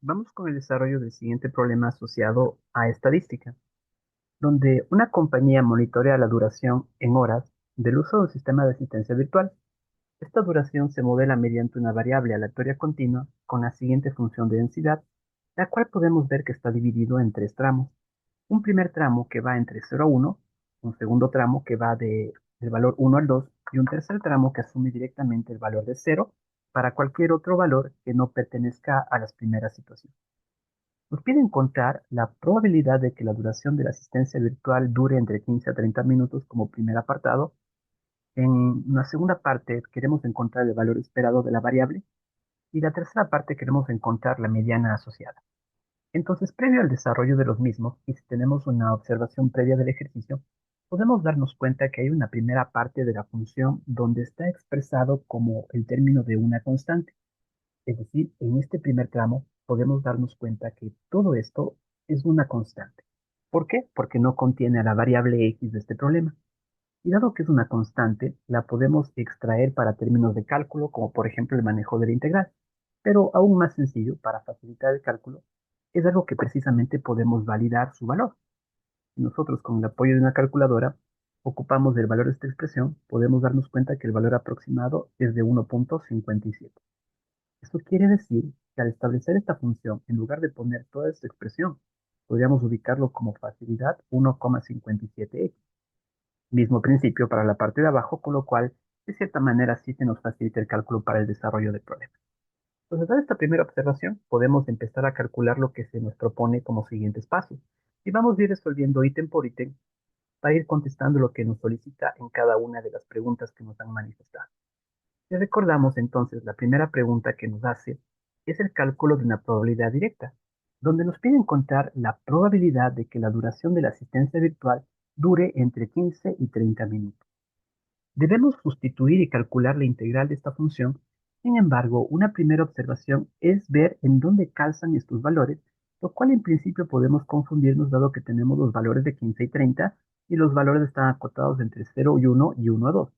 Vamos con el desarrollo del siguiente problema asociado a estadística, donde una compañía monitorea la duración en horas del uso de un sistema de asistencia virtual. Esta duración se modela mediante una variable aleatoria continua con la siguiente función de densidad, la cual podemos ver que está dividido en tres tramos. Un primer tramo que va entre 0 a 1, un segundo tramo que va del valor 1 al 2 y un tercer tramo que asume directamente el valor de 0 para cualquier otro valor que no pertenezca a las primeras situaciones. Nos pide encontrar la probabilidad de que la duración de la asistencia virtual dure entre 15 a 30 minutos como primer apartado. En una segunda parte queremos encontrar el valor esperado de la variable y la tercera parte queremos encontrar la mediana asociada. Entonces, previo al desarrollo de los mismos, y si tenemos una observación previa del ejercicio, podemos darnos cuenta que hay una primera parte de la función donde está expresado como el término de una constante. Es decir, en este primer tramo podemos darnos cuenta que todo esto es una constante. ¿Por qué? Porque no contiene a la variable x de este problema. Y dado que es una constante, la podemos extraer para términos de cálculo, como por ejemplo el manejo de la integral. Pero aún más sencillo, para facilitar el cálculo, es algo que precisamente podemos validar su valor. Si nosotros con el apoyo de una calculadora ocupamos el valor de esta expresión, podemos darnos cuenta que el valor aproximado es de 1,57. Esto quiere decir que al establecer esta función, en lugar de poner toda esta expresión, podríamos ubicarlo como facilidad 1,57x. Mismo principio para la parte de abajo, con lo cual, de cierta manera, sí se nos facilita el cálculo para el desarrollo del problema. Entonces, dada esta primera observación, podemos empezar a calcular lo que se nos propone como siguientes pasos. Y vamos a ir resolviendo ítem por ítem para ir contestando lo que nos solicita en cada una de las preguntas que nos han manifestado. Si recordamos entonces, la primera pregunta que nos hace es el cálculo de una probabilidad directa, donde nos pide encontrar la probabilidad de que la duración de la asistencia virtual dure entre 15 y 30 minutos. Debemos sustituir y calcular la integral de esta función. Sin embargo, una primera observación es ver en dónde calzan estos valores, lo cual en principio podemos confundirnos dado que tenemos los valores de 15 y 30 y los valores están acotados entre 0 y 1 y 1 a 2.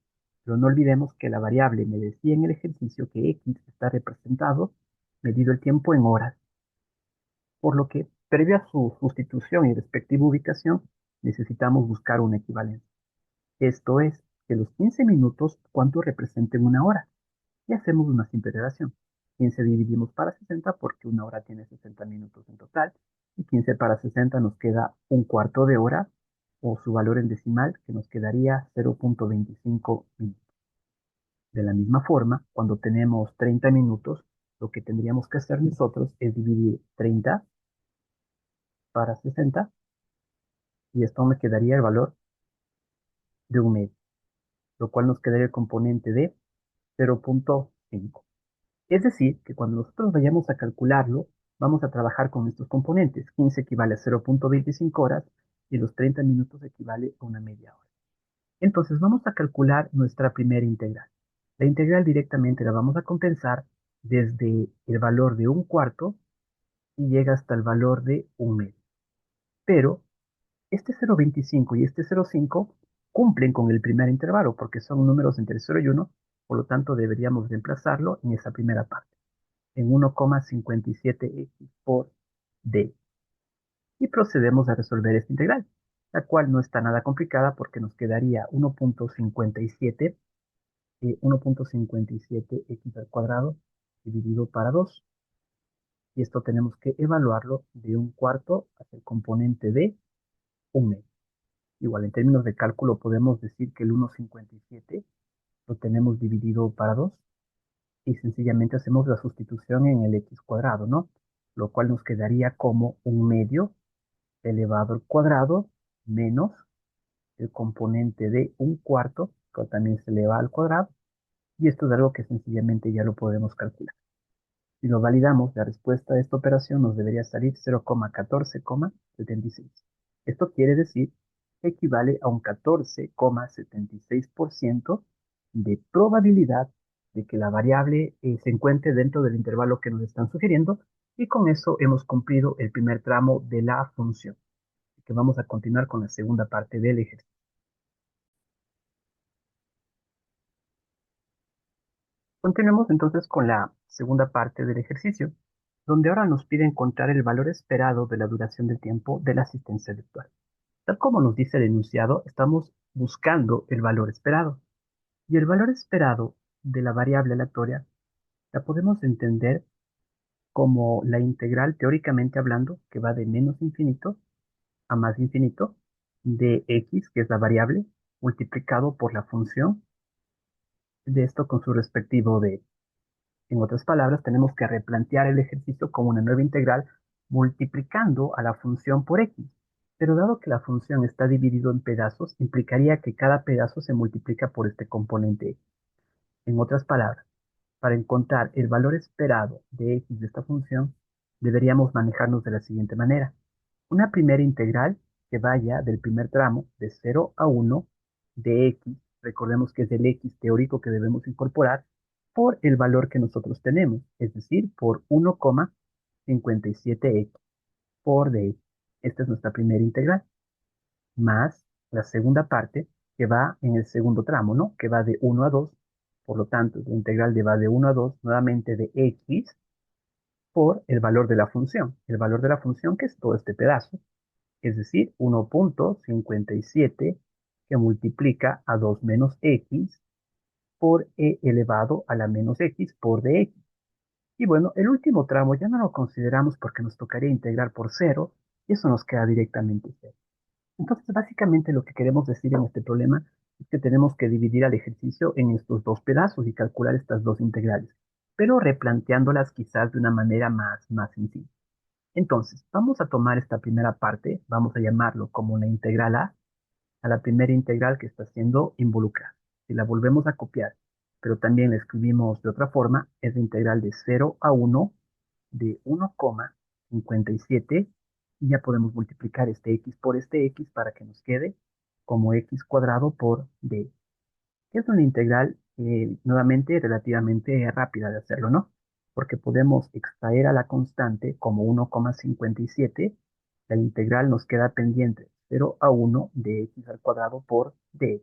Pero no olvidemos que la variable me decía en el ejercicio que x está representado, medido el tiempo en horas, por lo que previa a su sustitución y respectiva ubicación, necesitamos buscar una equivalencia. Esto es, que los 15 minutos, ¿cuánto representen una hora? Y hacemos una simple relación. 15 dividimos para 60 porque una hora tiene 60 minutos en total. Y 15 para 60 nos queda un cuarto de hora o su valor en decimal que nos quedaría 0,25 minutos. De la misma forma, cuando tenemos 30 minutos, lo que tendríamos que hacer nosotros es dividir 30 para 60 y esto me quedaría el valor de un medio, lo cual nos quedaría el componente de 0,5. Es decir, que cuando nosotros vayamos a calcularlo, vamos a trabajar con estos componentes. 15 equivale a 0,25 horas y los 30 minutos equivale a una media hora. Entonces vamos a calcular nuestra primera integral. La integral directamente la vamos a compensar desde el valor de un cuarto y llega hasta el valor de un medio. Pero este 0,25 y este 0,5 cumplen con el primer intervalo porque son números entre 0 y 1, por lo tanto deberíamos reemplazarlo en esa primera parte en 1,57x por d. Y procedemos a resolver esta integral, la cual no está nada complicada porque nos quedaría 1,57x al cuadrado dividido para 2. Y esto tenemos que evaluarlo de un cuarto hacia el componente de un medio. Igual en términos de cálculo podemos decir que el 1,57 lo tenemos dividido para 2 y sencillamente hacemos la sustitución en el x cuadrado, ¿no? Lo cual nos quedaría como un medio elevado al cuadrado menos el componente de un cuarto, que también se eleva al cuadrado, y esto es algo que sencillamente ya lo podemos calcular. Si lo validamos, la respuesta de esta operación nos debería salir 0,14,76. Esto quiere decir que equivale a un 14,76% de probabilidad de que la variable se encuentre dentro del intervalo que nos están sugiriendo, y con eso hemos cumplido el primer tramo de la función. Que vamos a continuar con la segunda parte del ejercicio. Continuemos entonces con la segunda parte del ejercicio. donde ahora nos pide encontrar el valor esperado de la duración del tiempo de la asistencia virtual. Tal como nos dice el enunciado, estamos buscando el valor esperado. Y el valor esperado de la variable aleatoria la podemos entender como la integral, teóricamente hablando, que va de menos infinito a más infinito de x, que es la variable, multiplicado por la función de esto con su respectivo de. En otras palabras, tenemos que replantear el ejercicio como una nueva integral multiplicando a la función por x. Pero dado que la función está dividido en pedazos, implicaría que cada pedazo se multiplica por este componente x. En otras palabras, para encontrar el valor esperado de x de esta función, deberíamos manejarnos de la siguiente manera. Una primera integral que vaya del primer tramo de 0 a 1 de x, recordemos que es el x teórico que debemos incorporar, por el valor que nosotros tenemos, es decir, por 1,57x por dx. Esta es nuestra primera integral, más la segunda parte que va en el segundo tramo, ¿no? Que va de 1 a 2. Por lo tanto, la integral de va de 1 a 2 nuevamente de x por el valor de la función. El valor de la función que es todo este pedazo, es decir, 1,57 que multiplica a 2 menos x por e elevado a la menos x por dx. Y bueno, el último tramo ya no lo consideramos porque nos tocaría integrar por cero y eso nos queda directamente cero. Entonces, básicamente lo que queremos decir en este problema es que tenemos que dividir al ejercicio en estos dos pedazos y calcular estas dos integrales, pero replanteándolas quizás de una manera más sencilla. Entonces, vamos a tomar esta primera parte, vamos a llamarlo como una integral a la primera integral que está siendo involucrada. Si la volvemos a copiar, pero también la escribimos de otra forma, es la integral de 0 a 1 de 1,57 y ya podemos multiplicar este x por este x para que nos quede como x cuadrado por d. Es una integral nuevamente relativamente rápida de hacerlo, ¿no? Porque podemos extraer a la constante como 1,57, la integral nos queda pendiente 0 a 1 de x al cuadrado por d.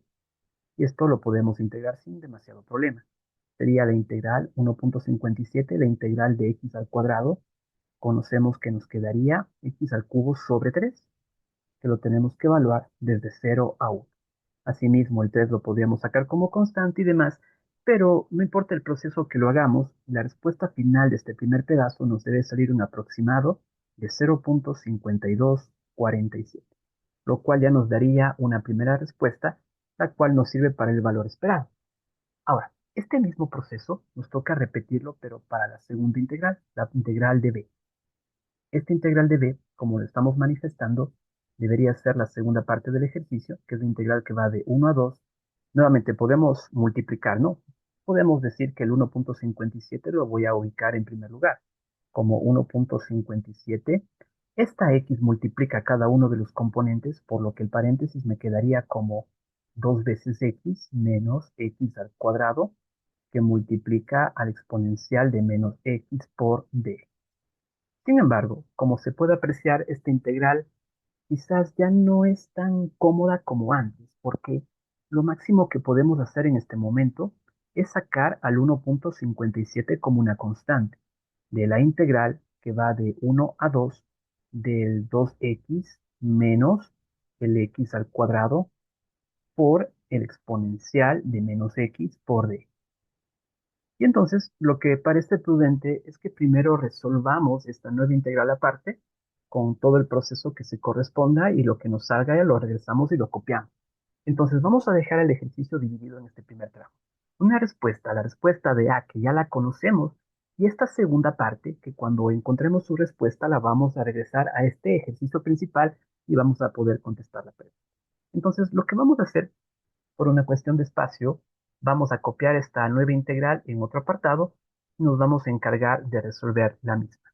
Y esto lo podemos integrar sin demasiado problema. Sería la integral 1,57, la integral de x al cuadrado. Conocemos que nos quedaría x al cubo sobre 3, que lo tenemos que evaluar desde 0 a 1. Asimismo, el 3 lo podríamos sacar como constante y demás, pero no importa el proceso que lo hagamos, la respuesta final de este primer pedazo nos debe salir un aproximado de 0,5247, lo cual ya nos daría una primera respuesta, la cual nos sirve para el valor esperado. Ahora, este mismo proceso nos toca repetirlo, pero para la segunda integral, la integral de b. Esta integral de b, como lo estamos manifestando, debería ser la segunda parte del ejercicio, que es la integral que va de 1 a 2. Nuevamente podemos multiplicar, ¿no? Podemos decir que el 1,57 lo voy a ubicar en primer lugar, como 1,57. Esta x multiplica cada uno de los componentes, por lo que el paréntesis me quedaría como 2 veces x menos x al cuadrado, que multiplica al exponencial de menos x por d. Sin embargo, como se puede apreciar, esta integral quizás ya no es tan cómoda como antes, porque lo máximo que podemos hacer en este momento es sacar al 1,57 como una constante de la integral que va de 1 a 2 del 2x menos el x al cuadrado por el exponencial de menos x por d. Y entonces lo que parece prudente es que primero resolvamos esta nueva integral aparte con todo el proceso que se corresponda y lo que nos salga ya lo regresamos y lo copiamos. Entonces vamos a dejar el ejercicio dividido en este primer tramo. Una respuesta, la respuesta de A, que ya la conocemos, y esta segunda parte, que cuando encontremos su respuesta la vamos a regresar a este ejercicio principal y vamos a poder contestar la pregunta. Entonces lo que vamos a hacer por una cuestión de espacio, vamos a copiar esta nueva integral en otro apartado y nos vamos a encargar de resolver la misma.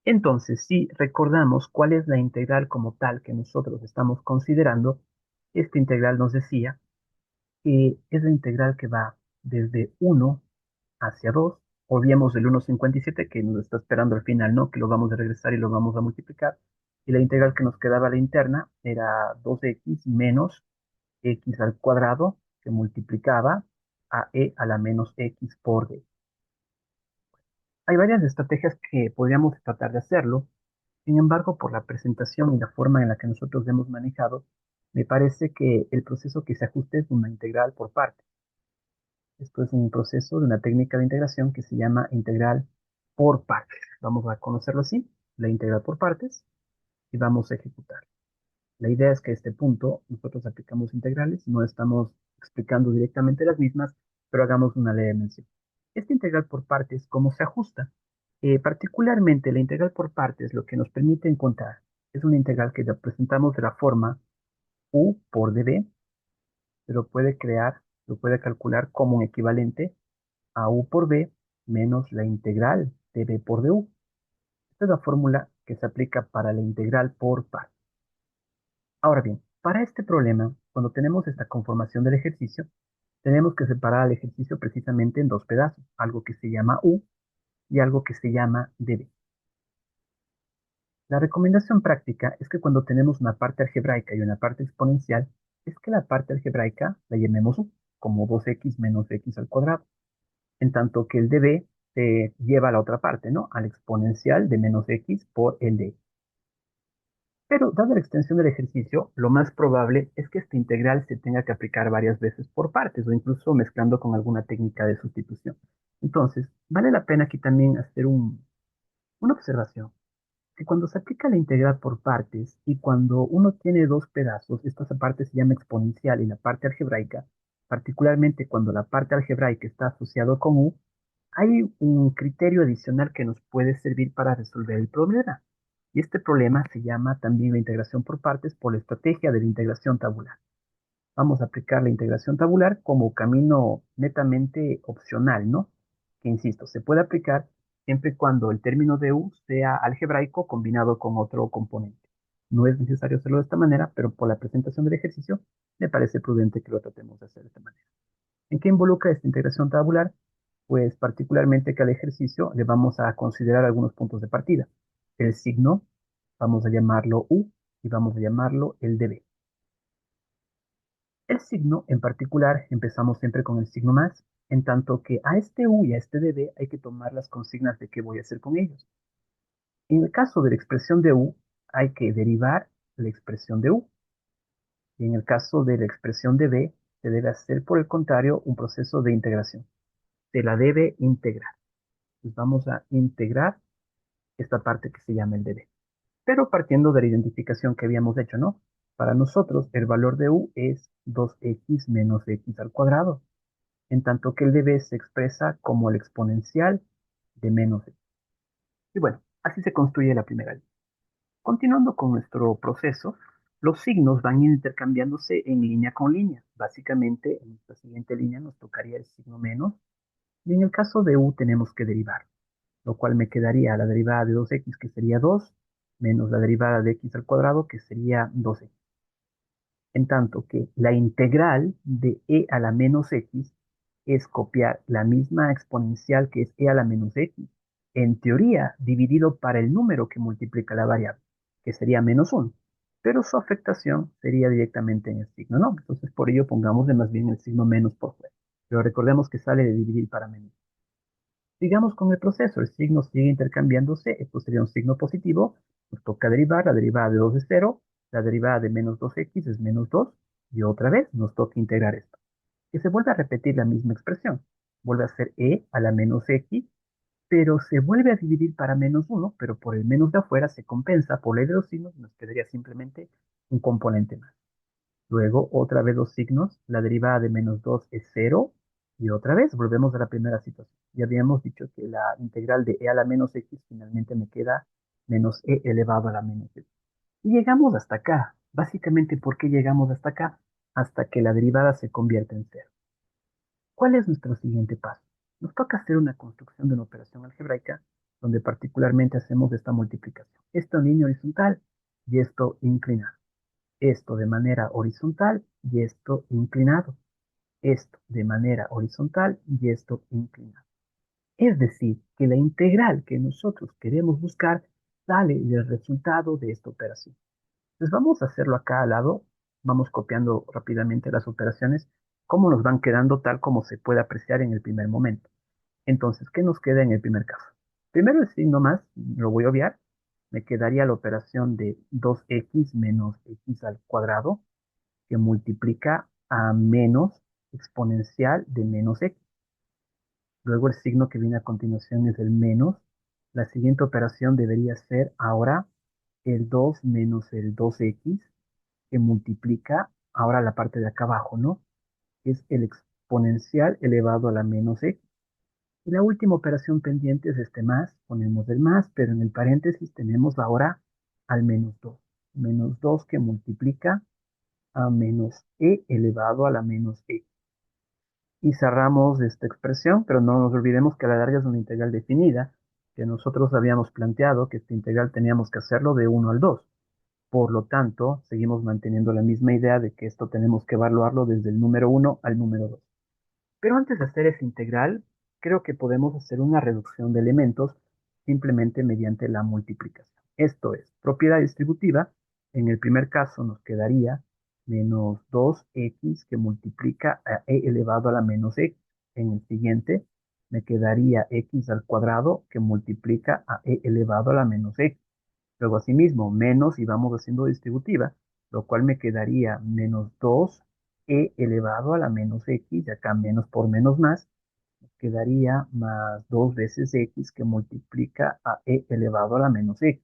Entonces, si recordamos cuál es la integral como tal que nosotros estamos considerando, esta integral nos decía que es la integral que va desde 1 hacia 2, olvidemos el 1,57 que nos está esperando al final, ¿no? Que lo vamos a regresar y lo vamos a multiplicar. Y la integral que nos quedaba a la interna era 2x menos x al cuadrado que multiplicaba a e a la menos x por d. Hay varias estrategias que podríamos tratar de hacerlo. Sin embargo, por la presentación y la forma en la que nosotros hemos manejado, me parece que el proceso que se ajuste es una integral por parte. Esto es un proceso de una técnica de integración que se llama integral por partes. Vamos a conocerlo así, la integral por partes, y vamos a ejecutar. La idea es que a este punto nosotros aplicamos integrales, no estamos explicando directamente las mismas, pero hagamos una leve mención. Esta integral por partes, ¿cómo se ajusta? Particularmente la integral por partes lo que nos permite encontrar es una integral que representamos de la forma u por db, lo puede calcular como un equivalente a u por b menos la integral de b por du. Esta es la fórmula que se aplica para la integral por partes. Ahora bien, para este problema, cuando tenemos esta conformación del ejercicio, tenemos que separar al ejercicio precisamente en dos pedazos, algo que se llama u y algo que se llama db. La recomendación práctica es que cuando tenemos una parte algebraica y una parte exponencial, es que la parte algebraica la llamemos u, como 2x menos x al cuadrado, en tanto que el db se lleva a la otra parte, ¿no? Al exponencial de menos x por el de. Pero, dada la extensión del ejercicio, lo más probable es que esta integral se tenga que aplicar varias veces por partes o incluso mezclando con alguna técnica de sustitución. Entonces, vale la pena aquí también hacer una observación, que cuando se aplica la integral por partes y cuando uno tiene dos pedazos, esta parte se llama exponencial y la parte algebraica, particularmente cuando la parte algebraica está asociada con u, hay un criterio adicional que nos puede servir para resolver el problema. Y este problema se llama también la integración por partes por la estrategia de la integración tabular. Vamos a aplicar la integración tabular como camino netamente opcional, ¿no? Que insisto, se puede aplicar siempre y cuando el término de u sea algebraico combinado con otro componente. No es necesario hacerlo de esta manera, pero por la presentación del ejercicio me parece prudente que lo tratemos de hacer de esta manera. ¿En qué involucra esta integración tabular? Pues particularmente que al ejercicio le vamos a considerar algunos puntos de partida. El signo, vamos a llamarlo u y vamos a llamarlo el db. El signo, en particular, empezamos siempre con el signo más, en tanto que a este u y a este db hay que tomar las consignas de qué voy a hacer con ellos. En el caso de la expresión de u, hay que derivar la expresión de u. Y en el caso de la expresión de b, se debe hacer, por el contrario, un proceso de integración. Se la debe integrar. Pues vamos a integrar esta parte que se llama el db. Pero partiendo de la identificación que habíamos hecho, ¿no? Para nosotros, el valor de u es 2x menos x al cuadrado, en tanto que el db se expresa como el exponencial de menos x. Y bueno, así se construye la primera línea. Continuando con nuestro proceso, los signos van intercambiándose en línea con línea. Básicamente, en esta siguiente línea nos tocaría el signo menos, y en el caso de u tenemos que derivar, lo cual me quedaría la derivada de 2x, que sería 2, menos la derivada de x al cuadrado, que sería 2x. En tanto que la integral de e a la menos x es copiar la misma exponencial que es e a la menos x, en teoría dividido para el número que multiplica la variable, que sería menos 1, pero su afectación sería directamente en el signo, ¿no? Entonces por ello pongámosle más bien el signo menos por fuera. Pero recordemos que sale de dividir para menos. Sigamos con el proceso, el signo sigue intercambiándose, esto sería un signo positivo, nos toca derivar, la derivada de 2 es 0, la derivada de menos 2x es menos 2, y otra vez nos toca integrar esto. Que se vuelve a repetir la misma expresión, vuelve a ser e a la menos x, pero se vuelve a dividir para menos 1, pero por el menos de afuera se compensa por ley de los signos y nos quedaría simplemente un componente más. Luego, otra vez los signos, la derivada de menos 2 es 0, y otra vez volvemos a la primera situación. Ya habíamos dicho que la integral de e a la menos x finalmente me queda menos e elevado a la menos x. Y llegamos hasta acá. Básicamente, ¿por qué llegamos hasta acá? Hasta que la derivada se convierte en cero. ¿Cuál es nuestro siguiente paso? Nos toca hacer una construcción de una operación algebraica donde particularmente hacemos esta multiplicación. Esto en línea horizontal y esto inclinado. Esto de manera horizontal y esto inclinado. Esto de manera horizontal y esto inclinado. Es decir, que la integral que nosotros queremos buscar sale del resultado de esta operación. Entonces vamos a hacerlo acá al lado. Vamos copiando rápidamente las operaciones, cómo nos van quedando tal como se puede apreciar en el primer momento. Entonces, ¿qué nos queda en el primer caso? Primero el signo más, lo voy a obviar. Me quedaría la operación de 2x menos x al cuadrado, que multiplica a menos exponencial de menos x. Luego el signo que viene a continuación es el menos. La siguiente operación debería ser ahora el 2 menos el 2x, que multiplica ahora la parte de acá abajo, ¿no? Que es el exponencial elevado a la menos x. Y la última operación pendiente es este más, ponemos el más, pero en el paréntesis tenemos ahora al menos 2. Menos 2 que multiplica a menos e elevado a la menos e. Y cerramos esta expresión, pero no nos olvidemos que a la larga es una integral definida, que nosotros habíamos planteado que esta integral teníamos que hacerlo de 1 al 2. Por lo tanto, seguimos manteniendo la misma idea de que esto tenemos que evaluarlo desde el número 1 al número 2. Pero antes de hacer esa integral, creo que podemos hacer una reducción de elementos simplemente mediante la multiplicación. Esto es, propiedad distributiva. En el primer caso nos quedaría menos 2x que multiplica a e elevado a la menos x. En el siguiente me quedaría x al cuadrado que multiplica a e elevado a la menos x. Luego, asimismo, menos y vamos haciendo distributiva, lo cual me quedaría menos 2e elevado a la menos x, y acá menos por menos más, quedaría más 2 veces x que multiplica a e elevado a la menos x.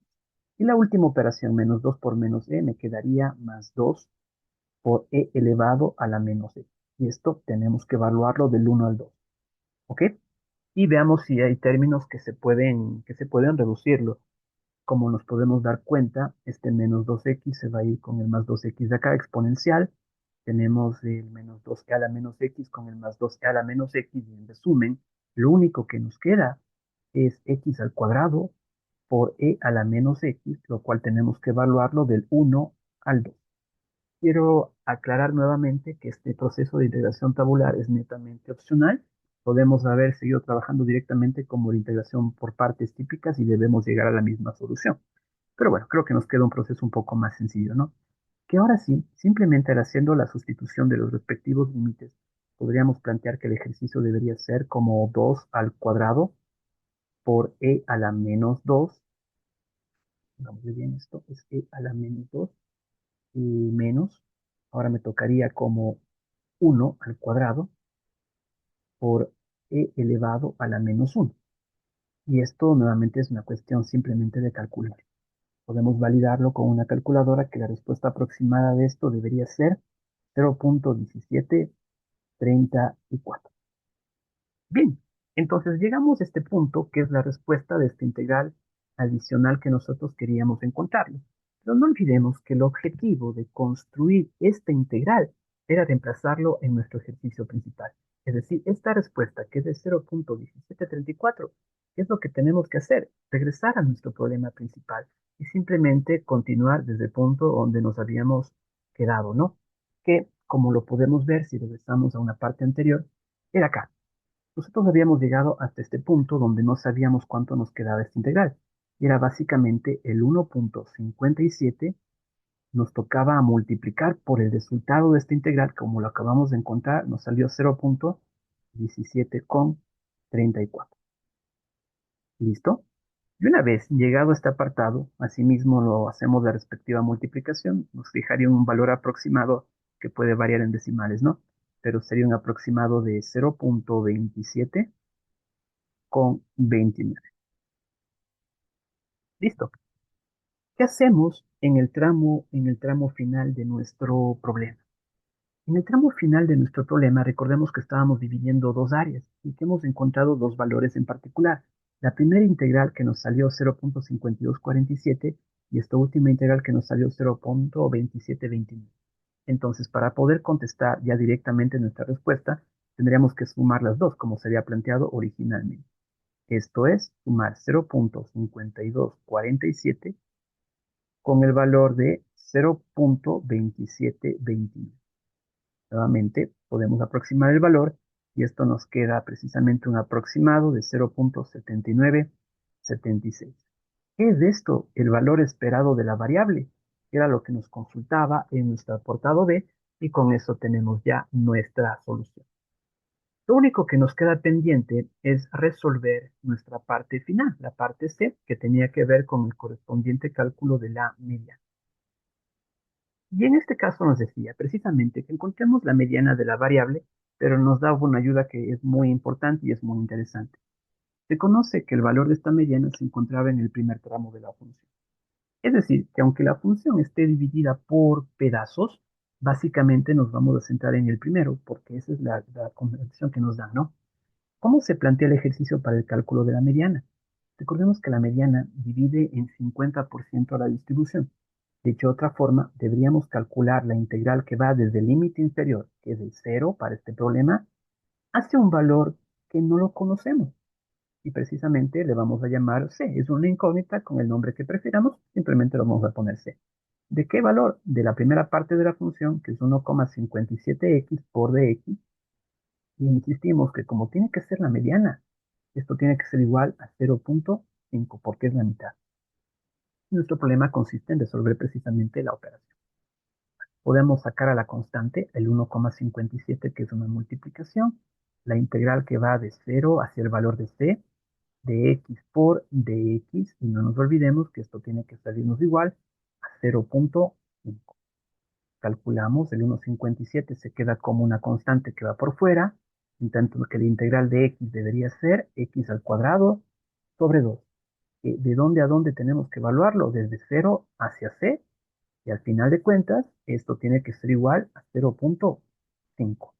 Y la última operación, menos 2 por menos e, me quedaría más 2 por e elevado a la menos x. Y esto tenemos que evaluarlo del 1 al 2. ¿Ok? Y veamos si hay términos que se pueden reducirlo. Como nos podemos dar cuenta, este menos 2x se va a ir con el más 2x de acá, exponencial. Tenemos el menos 2e a la menos x con el más 2e a la menos x. Y en resumen, lo único que nos queda es x al cuadrado por e a la menos x, lo cual tenemos que evaluarlo del 1 al 2. Quiero aclarar nuevamente que este proceso de integración tabular es netamente opcional. Podemos haber seguido trabajando directamente como la integración por partes típicas y debemos llegar a la misma solución. Pero bueno, creo que nos queda un proceso un poco más sencillo, ¿no? Que ahora sí, simplemente al haciendo la sustitución de los respectivos límites, podríamos plantear que el ejercicio debería ser como 2 al cuadrado por e a la menos 2. Vamos bien, esto es e a la menos 2 y menos. Ahora me tocaría como 1 al cuadrado por e elevado a la menos 1. Y esto nuevamente es una cuestión simplemente de calcular. Podemos validarlo con una calculadora que la respuesta aproximada de esto debería ser 0.1734. Bien, entonces llegamos a este punto que es la respuesta de esta integral adicional que nosotros queríamos encontrarlo. Pero no olvidemos que el objetivo de construir esta integral era reemplazarlo en nuestro ejercicio principal. Es decir, esta respuesta que es de 0.1734, ¿qué es lo que tenemos que hacer? Regresar a nuestro problema principal y simplemente continuar desde el punto donde nos habíamos quedado, ¿no? Que, como lo podemos ver si regresamos a una parte anterior, era acá. Nosotros habíamos llegado hasta este punto donde no sabíamos cuánto nos quedaba esta integral. Y era básicamente el 1.57, nos tocaba multiplicar por el resultado de esta integral, como lo acabamos de encontrar, nos salió 0.1734. ¿Listo? Y una vez llegado a este apartado, asimismo lo hacemos la respectiva multiplicación, nos fijaría un valor aproximado que puede variar en decimales, ¿no? Pero sería un aproximado de 0.27 con 29. Listo. ¿Qué hacemos en el tramo final de nuestro problema? En el tramo final de nuestro problema, recordemos que estábamos dividiendo dos áreas y que hemos encontrado dos valores en particular. La primera integral que nos salió 0.5247 y esta última integral que nos salió 0.2729. Entonces, para poder contestar ya directamente nuestra respuesta, tendríamos que sumar las dos, como se había planteado originalmente. Esto es sumar 0.5247 con el valor de 0.2729. Nuevamente, podemos aproximar el valor y esto nos queda precisamente un aproximado de 0.7976. ¿Qué es esto? El valor esperado de la variable, que era lo que nos consultaba en nuestro apartado B, y con eso tenemos ya nuestra solución. Lo único que nos queda pendiente es resolver nuestra parte final, la parte C, que tenía que ver con el correspondiente cálculo de la mediana. Y en este caso nos decía precisamente que encontremos la mediana de la variable, pero nos da una ayuda que es muy importante y es muy interesante. Se conoce que el valor de esta mediana se encontraba en el primer tramo de la función. Es decir, que aunque la función esté dividida por pedazos, básicamente nos vamos a centrar en el primero, porque esa es la conversión que nos dan, ¿no? ¿Cómo se plantea el ejercicio para el cálculo de la mediana? Recordemos que la mediana divide en 50% la distribución. Dicho de otra forma, deberíamos calcular la integral que va desde el límite inferior, que es el cero para este problema, hacia un valor que no lo conocemos. Y precisamente le vamos a llamar C. Es una incógnita con el nombre que prefiramos, simplemente lo vamos a poner C. ¿De qué valor? De la primera parte de la función, que es 1,57x por dx, y insistimos que como tiene que ser la mediana, esto tiene que ser igual a 0,5 porque es la mitad. Nuestro problema consiste en resolver precisamente la operación. Podemos sacar a la constante el 1,57 que es una multiplicación, la integral que va de 0 hacia el valor de c, de x por dx, y no nos olvidemos que esto tiene que salirnos igual a 0,5. Calculamos, el 1,57 se queda como una constante que va por fuera, en tanto que la integral de x debería ser x al cuadrado sobre 2. ¿De dónde a dónde tenemos que evaluarlo? Desde 0 hacia c, y al final de cuentas, esto tiene que ser igual a 0,5.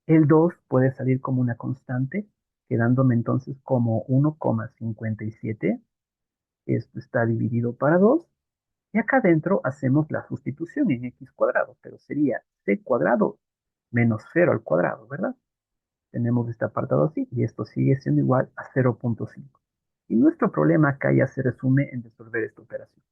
El 2 puede salir como una constante, quedándome entonces como 1,57. Esto está dividido para 2. Y acá adentro hacemos la sustitución en x cuadrado, pero sería c cuadrado menos 0 al cuadrado, ¿verdad? Tenemos este apartado así y esto sigue siendo igual a 0,5. Y nuestro problema acá ya se resume en resolver esta operación.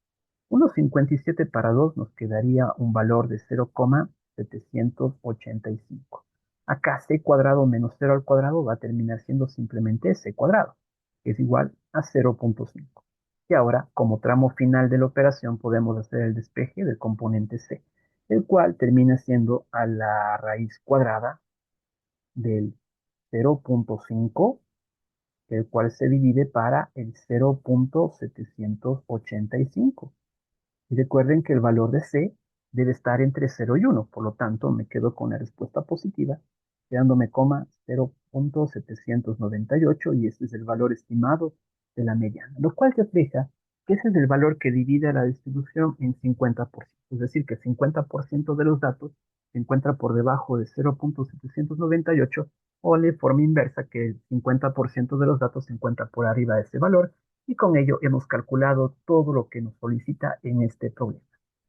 1,57 para 2 nos quedaría un valor de 0,785. Acá c cuadrado menos 0 al cuadrado va a terminar siendo simplemente c cuadrado, que es igual a 0,5. Y ahora, como tramo final de la operación, podemos hacer el despeje del componente c, el cual termina siendo a la raíz cuadrada del 0,5, el cual se divide para el 0,785. Y recuerden que el valor de C debe estar entre 0 y 1, por lo tanto me quedo con la respuesta positiva, quedándome coma 0,798 y ese es el valor estimado de la mediana, lo cual refleja que ese es el valor que divide la distribución en 50%, es decir, que 50% de los datos se encuentra por debajo de 0,798 o de forma inversa que el 50% de los datos se encuentra por arriba de ese valor y con ello hemos calculado todo lo que nos solicita en este problema.